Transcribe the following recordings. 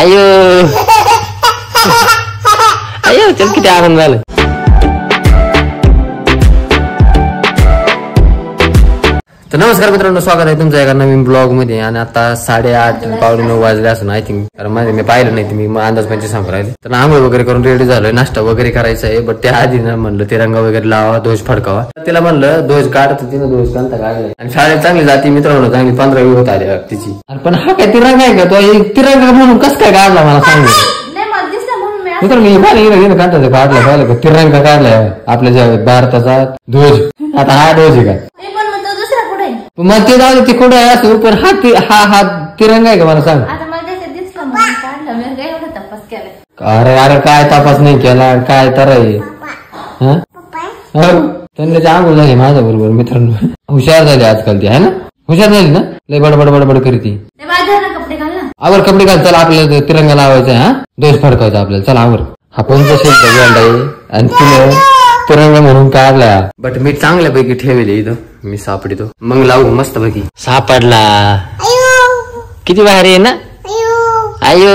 आयो आयो चल किती आनंद झाला. तर नमस्कार मित्रांनो, स्वागत आहे तुमचं एका नवीन ब्लॉग मध्ये. आणि आता 8:30 पावणे 9 वाजले असून आय थिंक, कारण माझे मी पाहिलं नाही, मी अंदाज पंचे सांगू राहिले. तर आंघोळ वगैरे करून रेडी झालोय, नाश्ता वगैरे करायचा आहे. बट त्या आधी ना म्हणलं तिरंगा वगैरे लावा, ध्वज फडकावा. तिला म्हणलं ध्वज काढ, तर तिनं ध्वज काढता काढलाय. आणि शाळेत चांगली जाती मित्रांनो, चांगली 15वी होत आली तिची. पण हा काय तिरंगा आहे का तो? तिरंगा म्हणून कस काय काढला मला सांग मित्रांनो. मी पाहिलं काढता काढला पाहिलं का तिरंगा काढलाय आपल्या ज्या भारताचा ध्वज. आता हा ध्वज आहे का? मग ते जाऊ ते कुठे आहे असं, पण हा तिरंगा आहे का मला सांग. अरे अरे काय तपास नाही केला काय तर आहे. त्यांच्या आंघोळ झाली माझ्या बरोबर मित्रांनो. हुशार झाली आजकाल ती आहे ना, हुशार झाली ना, लय बडबड बडबड करीती. आवर कपडे घाल, चला आपल्याला तिरंगा लावायचा आहे. हा ध्वज फडकायचा आपल्याला, चला आवर. हा कोणता शिल्प आहे आणि तिने तिरंगा म्हणून काढला. बट मी चांगल्यापैकी ठेवले इथं, मी सापडतो मग लावू मस्त पैकी. सापडला, किती भारी आहे ना. आयो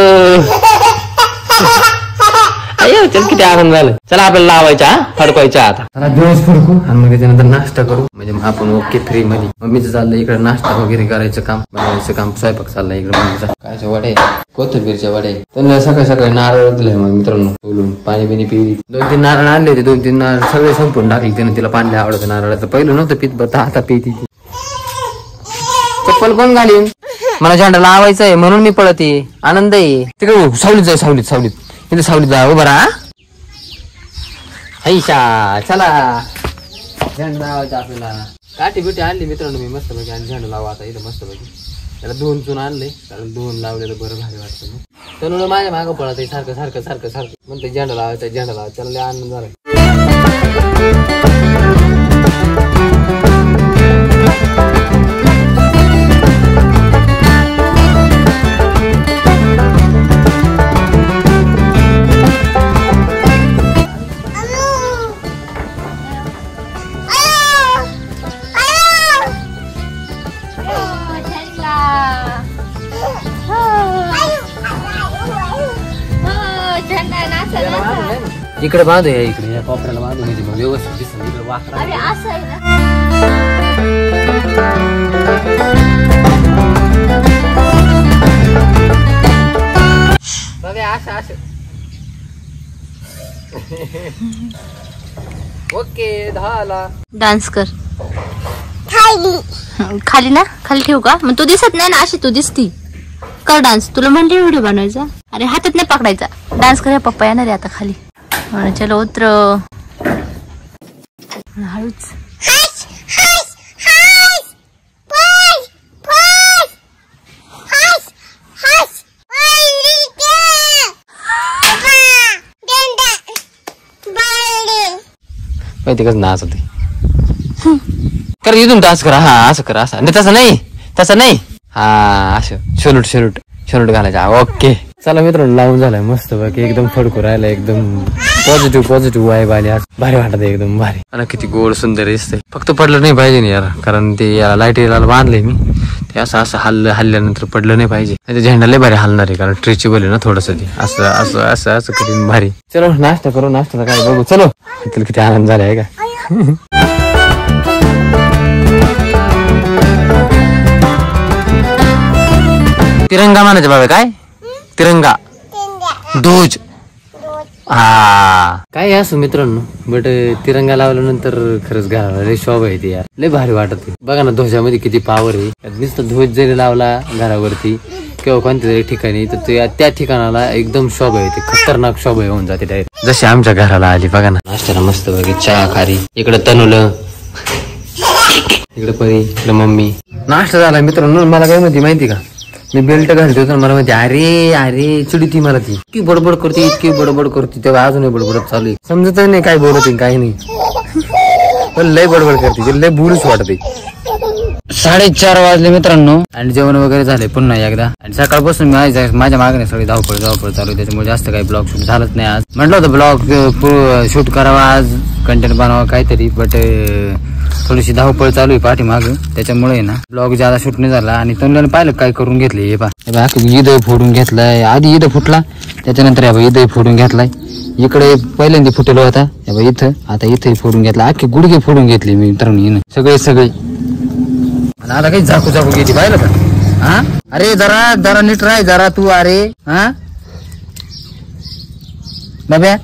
आयो चल किती आनंद झाला. चला आपल्याला लावायचा, फडकवायचा. आता चला दिवस फडकू आणि मग त्याच्यानंतर नाश्ता करू, म्हणजे आपण ओके फ्री मध्ये. मम्मीचं चाललंय इकडे नाश्ता वगैरे करायचं काम, बनवायचं काम, स्वयंपाक चाललाय इकडे. मम्मीचा कायच्या वडे, कोथिंबीरच्या वडे. त्यांना सकाळी सकाळी नारळ दिलाय मग मित्रांनो, बोलून पाणी बिनी पिली. 2-3 नारळ आणले होते, 2-3 नारळ सगळे संपून टाकले त्यानं. तिला पाणी आवडतं नारळाचं. पहिलं नव्हतं पित, बरं आता पिती. चप्पल कोण घालीन? मला झेंडा लावायचा आहे म्हणून मी पळते. आनंद आहे तिकडे. सावलीत जाय, सावलीत सावलीत इथे सावलीत जा. उभा राहा. हैशा चला झेंडा लावायचा आपल्याला. काठी बिटी आणली मित्रांनो मी मस्त पैकी. आणि झेंडा लावा आता इथं मस्त पैकी. त्याला 2 चून आणले, कारण 2 लावलेलं बरं भारी वाटतं. तर माझ्या मागं पळत आहे सारखं सारखं सारखं सारखं म्हणते झेंडा लावायचा झेंडा लावायचा. त्याला लय आनंद झाला. इकडे बांधूया, इकडे या कोपऱ्याला बांधू, म्हणजे मग व्यवस्थित दिसत. इकडे वाकडा असं असं. ओके झाला. डान्स कर खाली ना, खाली ठेवू का? मग तू दिसत नाही ना, अशी तू दिसती. कर डान्स. तुला म्हणते व्हिडिओ बनवायचा. अरे हातात नाही पकडायचा. डान्स कर. पप्पा येणार आहे आता खाली. चलो उतर हळूच. माहिती कसं नाच होते. कर इथून डान्स करा. हा असं करा, असं नाही, तसं नाही, तसं नाही. हा असं शोलूट शोलूट शोलूट घालायचा. ओके चला मित्रांनो, लावून झालाय मस्त बाकी. एकदम फडकू राहिला, एकदम पॉझिटिव्ह वाईब आली. आज भारी वाटत एकदम भारी. आणि किती गोड सुंदर दिसतंय. फक्त पडलं नाही पाहिजे ना यार, कारण ते याला लाईटीला बांधलंय मी. ते असं असं हल्ल्यानंतर पडलं नाही पाहिजे. ते झेंडा लय भारी हलणार आहे, कारण स्ट्रेचेबल आहे ना थोडस. ते असं असं असं असं कधी भारी. चलो नाश्ता करू. नाश्ता काय बघू. चलो तुला किती आनंद झाला आहे का. तिरंगा म्हणायचं बाबा. काय तिरंगा ध्वज. हा काय असं मित्रांनो. बट तिरंगा लावल्यानंतर खरंच घराला लय शोभा येते यार, लय भारी वाटत. बघा ना ध्वजामध्ये किती पावर आहे. नुसतं ध्वज जरी लावला घरावरती किंवा कोणत्या तरी ठिकाणी, तर त्या ठिकाणाला एकदम शोभा येते. खतरनाक शोभा येऊन जाते डायरेक्ट. जशी आमच्या घराला आली बघा ना. नाश्त्याला मस्त बघा चहा खारी. इकडे तनुलं, इकडे परी, इकडे मम्मी. नाश्ता झाला मित्रांनो. मला काय माहिती का, मी बेल्ट घालते होतो मला माहिती. अरे अरे चिडी ती मला. ती इतकी बडबड करते, इतकी बडबड करते. तेव्हा अजूनही बडबडत चालू आहे. समजत नाही काय बोलत काही नाही, पण लय बडबड करते. लय बुरुच वाटते. 4:30 वाजले मित्रांनो. आणि जेवण वगैरे झाले पुन्हा एकदा. आणि सकाळपासून माझ्या मागणे सगळी धावपळ चालू आहे. त्याच्यामुळे जास्त काही ब्लॉग शूट झालंच नाही आज. म्हटलं होतं ब्लॉग शूट करावा आज, कंटेंट बनवा काहीतरी. बट थोडीशी धावपळ चालू आहे पाठीमाग, त्याच्यामुळे ना ब्लॉग ज्यादा शूट नाही झाला. आणि तोंडल्यानं पाहिलं काय करून घेतले. हे पहा ईद फोडून घेतलाय. आधी ईद फुटला, त्याच्यानंतर ईद फोडून घेतलाय. इकडे पहिल्यांदा फुटलो होता इथं, आता इथे फोडून घेतला. अख्खे गुडघे फोडून घेतले मी मित्रांनो सगळे. आता काही झाकू घेतली पाहिलं का? हा अरे जरा नीट राह जरा तू. अरे हा बाब्या,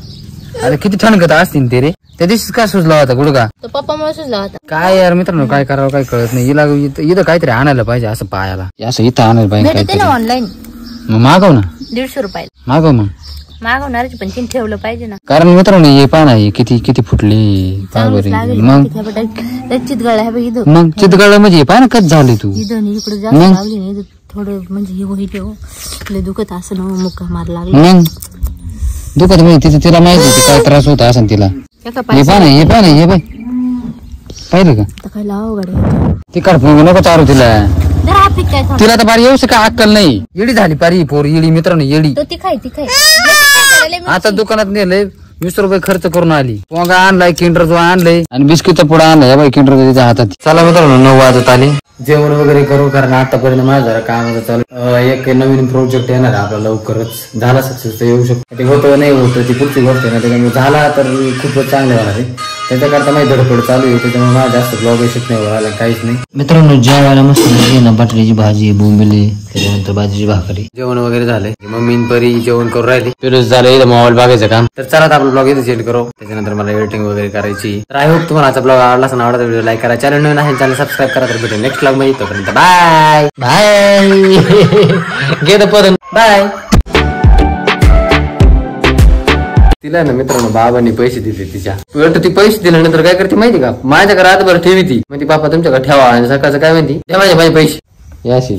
अरे किती ठणकत असतील ते रे. त्या दिवशी काय सुचला होता गुडगा? पप्पामुळे सुचला होता. काय यार मित्रांनो, काय करावं काय कळत नाही. हिला इथं काहीतरी आणायला पाहिजे असं पायाला, असं इथं आणायला पाहिजे. ऑनलाईन मग मागव ना, 150 रुपयाला मागव. मग मागवणारच पण तीन ठेवलं पाहिजे ना. कारण मित्रांनो हे पहा ना, किती फुटले. मग चितगळा आहे इथं. मग चितगळ म्हणजे पाहा ना कच झाले तू. इकडे जास्त लावली नाही थोडं, म्हणजे हे होई ठेव दुखत असं ना, मुक्का मार लागला. मग दुखत म्हणजे तिला माहिती होती काय त्रास होता असं तिला. हे पहा ना, हे पाय पाहिलं का? काय लाव गाडी ती कडपून नको चारू तिला. तिला तर बारी येऊ काय अक्कल नाही. येडी झाली पारी पोर, येडी मित्रांनो येडी. ती खाय आता दुकानात नेलंय 20 रुपये खर्च करून आली. पोंगा आणलाय, किंडरचा आणलंय आणि बिस्किटचा पुडा आणलाय बाई किंडरचा तिच्या हातात. चला मित्रांनो 9 वाजत आले, जेवण वगैरे करू. कारण आतापर्यंत माझं जरा कामाचं चालू. एक नवीन प्रोजेक्ट येणार आहे आपला लवकरच. झाला सक्सेस तर येऊ शकतो, ते होतं नाही होतं ती पुढची गोष्ट आहे ना. त्याच्यामुळे झाला तर खूपच चांगलं होणार आहे. त्याच्याकरता माझी धडपड चालू आहे, त्याच्यामुळे मला जास्त ब्लॉग शिकणे व्हायला काहीच नाही. मित्रांनो जेवायला मस्त ना बटाट्याची भाजी, बोंबिले, त्याच्यानंतर भाजीची भाकरी. जेवण वगैरे झालंय. मम्मी परी जेवण करून राहिली. फिरोज झालंय मोबाईल बघायचं काम. तर चला आपला ब्लॉग इथे सेंड करू. त्याच्यानंतर मला एडिटिंग वगैरे करायची. तर आय होप तुम्हाला आजचा ब्लॉग आवडला असेल. आवडता व्हिडिओ लाईक करा, चॅनल नवीन आहे चॅनल सबस्क्राईब करा. तर भेटू नेक्स्ट ब्लॉग मध्ये. तोपर्यंत बाय घे पदन बाय. तिला ना मित्रांनो बाबांनी पैसे दिले तिच्या. ती पैसे दिल्यानंतर काय करते माहिती का? माझ्याकडे रातभर ठेवी ती. म्हणजे बापा तुमच्याकडे ठेवा आणि सकाळचं काय माहिती द्या माझे पैसे याशी.